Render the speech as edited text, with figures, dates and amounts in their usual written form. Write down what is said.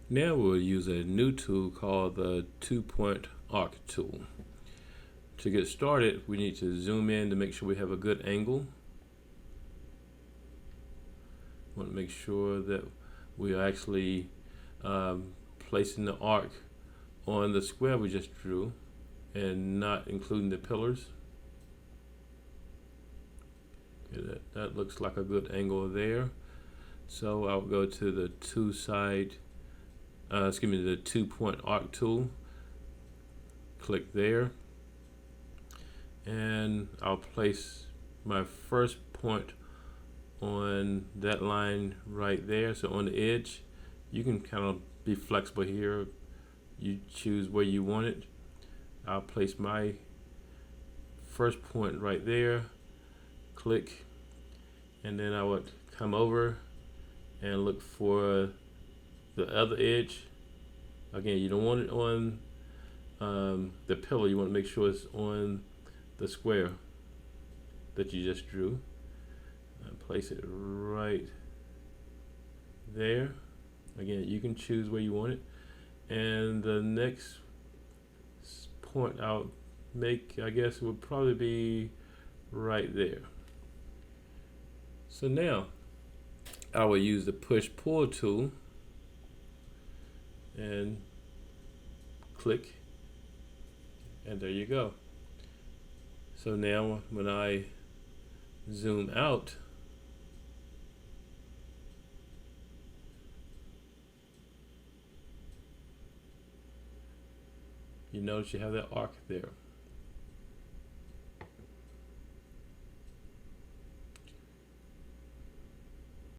Now we'll use a new tool called the 2-point arc tool. To get started, we need to zoom in to make sure we have a good angle. We want to make sure that we are actually placing the arc on the square we just drew and not including the pillars. Okay, that looks like a good angle there. So I'll go to the the 2-point arc tool. Click there, and I'll place my first point on that line right there. So on the edge, you can kind of be flexible here. You choose where you want it. I'll place my first point right there, click, and then I would come over and look for the other edge. Again, you don't want it on the pillar. You want to make sure it's on the square that you just drew. And place it right there. Again, you can choose where you want it. And the next point I'll make, I guess, would probably be right there. So now I will use the push-pull tool and click, and there you go. So now when I zoom out, you notice you have that arc there.